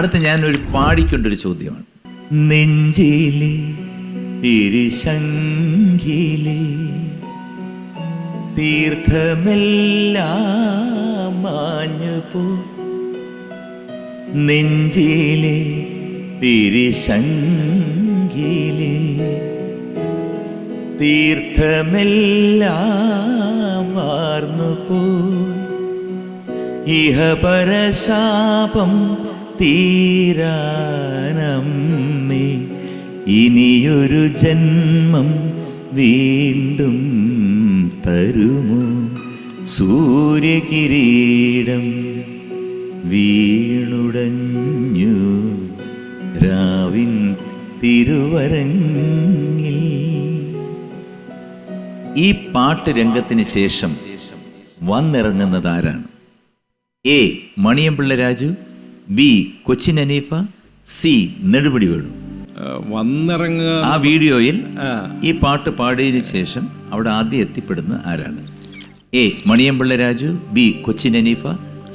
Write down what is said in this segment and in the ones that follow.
അടുത്ത ഞാനൊരു പാടിക്കൊണ്ടൊരു ചോദ്യമാണ്. നെഞ്ചിലെ ഇരുശങ്കിലെ തീർത്ഥമെല്ലാം മാഞ്ഞു പോ, നെഞ്ചിലെ ഇരുശങ്കിലെ തീർത്ഥമെല്ലാം വാർന്നു പോ, ഇഹപരശാപം തീരാനമ്മേ ഇനിയൊരു ജന്മം വീണ്ടും തരുമോ, സൂര്യകിരീടം വീണുടഞ്ഞു രാവിൻ തിരുവരങ്ങിൽ. ഈ പാട്ട് രംഗത്തിന് ശേഷം വന്നിറങ്ങുന്നത് ആരാണ്? A Maniyanpilla Raju, B Cochin Haneefa, C Nedumudi Venu. വന്നിറങ്ങുക. ആ വീഡിയോയിൽ ഈ പാട്ട് പാടിയതിനു ശേഷം അവിടെ ആദ്യം എത്തിപ്പെടുന്ന ആരാണ്? A Maniyanpilla Raju, B Cochin Haneefa,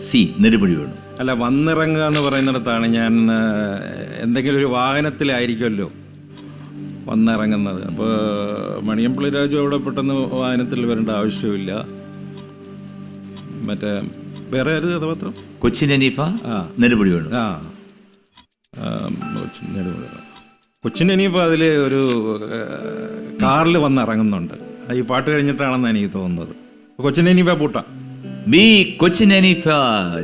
C Nedumudi Venu. അല്ല, വന്നിറങ്ങുക എന്ന് പറയുന്നിടത്താണ് ഞാൻ എന്തെങ്കിലും ഒരു വാഹനത്തിലായിരിക്കുമല്ലോ വന്നിറങ്ങുന്നത്. അപ്പോൾ മണിയമ്പിള്ള രാജു അവിടെ പെട്ടെന്ന് വാഹനത്തിൽ വരേണ്ട ആവശ്യമില്ല. മറ്റേ വേറെ ആര് കഥാപാത്രം? കൊച്ചിൻ ഹനീഫ, നെടുമുടി വേണു. കൊച്ചിൻ ഹനീഫ അതിൽ ഒരു കാറിൽ വന്നിറങ്ങുന്നുണ്ട്. ഈ പാട്ട് കഴിഞ്ഞിട്ടാണെന്ന് എനിക്ക് തോന്നുന്നത്. കൊച്ചിൻ ഹനീഫ പൂട്ട. ബി കൊച്ചിൻ ഹനീഫ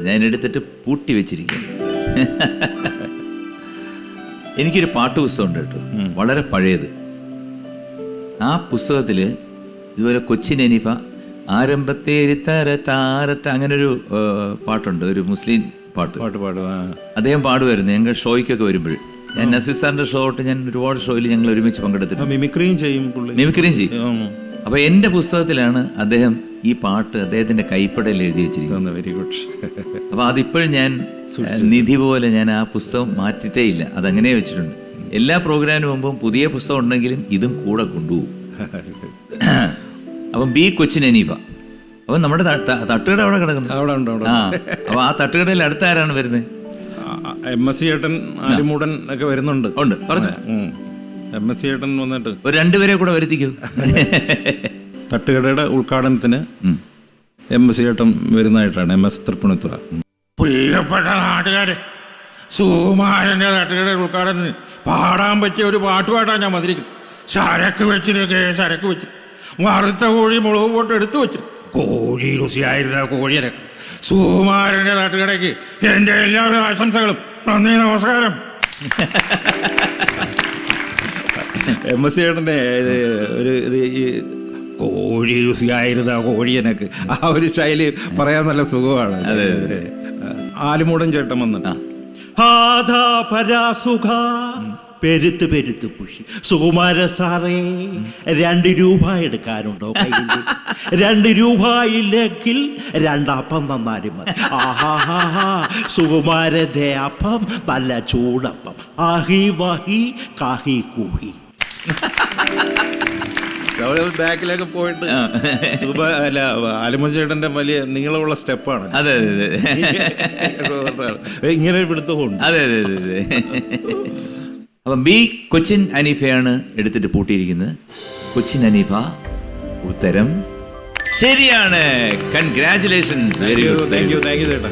ഞാൻ എടുത്തിട്ട് പൂട്ടി വെച്ചിരിക്കുന്നു. എനിക്കൊരു പാട്ട് പുസ്തകം ഉണ്ട് കേട്ടോ, വളരെ പഴയത്. ആ പുസ്തകത്തിൽ ഇതുപോലെ കൊച്ചിൻ ഹനീഫ ആരംഭത്തേരിത്തരട്ടാരട്ട അങ്ങനൊരു പാട്ടുണ്ട്, ഒരു മുസ്ലിം പാട്ട് പാടും. അദ്ദേഹം പാടുമായിരുന്നു ഞങ്ങൾ ഷോയ്ക്കൊക്കെ വരുമ്പോൾ. ഞാൻ നസീർ സാറിന്റെ ഷോ തൊട്ട് ഞാൻ ഒരുപാട് ഷോയിൽ ഞങ്ങൾ ഒരുമിച്ച് പങ്കെടുത്തിട്ടുണ്ട്. മിമിക്രിയും ചെയ്യും. അപ്പൊ എന്റെ പുസ്തകത്തിലാണ് അദ്ദേഹം ഈ പാട്ട് അദ്ദേഹത്തിന്റെ കൈപ്പടയിൽ എഴുതി വെച്ചിരിക്കുന്നത്. Very good. അപ്പൊ അതിപ്പോഴും ഞാൻ നിധി പോലെ ഞാൻ ആ പുസ്തകം മാറ്റിയിട്ടേ ഇല്ല, അതങ്ങനെ വെച്ചിട്ടുണ്ട്. എല്ലാ പ്രോഗ്രാമിന് മുമ്പും പുതിയ പുസ്തകം ഉണ്ടെങ്കിലും ഇതും കൂടെ കൊണ്ടുപോകും. അപ്പം ബി കൊച്ചിൻ ഹനീഫ. അപ്പൊ നമ്മുടെ തട്ടുകട അവിടെ കിടക്കുന്നു. ആ, അപ്പൊ ആ തട്ടുകടയിൽ അടുത്ത ആരാണ് വരുന്നത്? MS ചേട്ടൻ, ആലിമൂടൻ ഒക്കെ വരുന്നുണ്ട്. ഉണ്ട്, പറഞ്ഞു. MS ചേട്ടൻ വന്നിട്ട് ഒരു രണ്ടുപേരെ കൂടെ വരുത്തിക്കൂ. തട്ടുകടയുടെ ഉദ്ഘാടനത്തിന് MS ചേട്ടൻ വരുന്നതായിട്ടാണ്. MS തൃപ്പൂണിത്തുറ. പ്രിയപ്പെട്ട നാട്ടുകാരെ, സുകുമാരൻ്റെ തട്ടുകടയുടെ ഉദ്ഘാടനത്തിന് പാടാൻ പറ്റിയ ഒരു പാട്ട് പാടാൻ ഞാൻ മതിരിക്കുന്നു. സരക്ക് വെച്ച് വറുത്ത കോഴി മുളക് പോട്ട് എടുത്തു വെച്ചിട്ട് കോഴി രുചിയായിരുന്ന കോഴിയരക്ക്. സുകുമാരൻ്റെ തട്ടുകടയ്ക്ക് എൻ്റെ എല്ലാവിധ ആശംസകളും. നന്ദി, നമസ്കാരം. MS ചേട്ടൻ്റെ ഒരു ഈ കോഴി രുചിയായിരുന്ന കോഴിയനക്ക് ആ ഒരു ശൈലി പറയാൻ നല്ല സുഖമാണ്. ആലിമൂടൻ ചേട്ടൻ വന്നിട്ട് പെരുത്ത് പെരുത്ത് പുഷി. സുകുമാര സാറേ, 2 രൂപ എടുക്കാനുണ്ടോ കയ്യിൽ? 2 രൂപ ഇല്ലെങ്കിൽ 2 അപ്പം തന്നാലും മതി. ആഹാ, സുകുമാരന്റെ അപ്പം നല്ല ചൂടപ്പം. ആഹി വാഹി കാഹി കൂഹി. ബാക്കിലൊക്കെ പോയിട്ട് അല്ല, ആലിമൂടൻ ചേട്ടന്റെ വലിയ നീളമുള്ള സ്റ്റെപ്പാണ്. അതെ ഇങ്ങനെ പിടുത്തമുണ്ട്. അതെ. അപ്പം ബി കൊച്ചിൻ ഹനീഫയാണ് എടുത്തിട്ട് പൂട്ടിയിരിക്കുന്നത്. കൊച്ചിൻ ഹനീഫ ഉത്തരം ശരിയാണ്. Congratulations. Very good. Thank you ചേട്ടാ.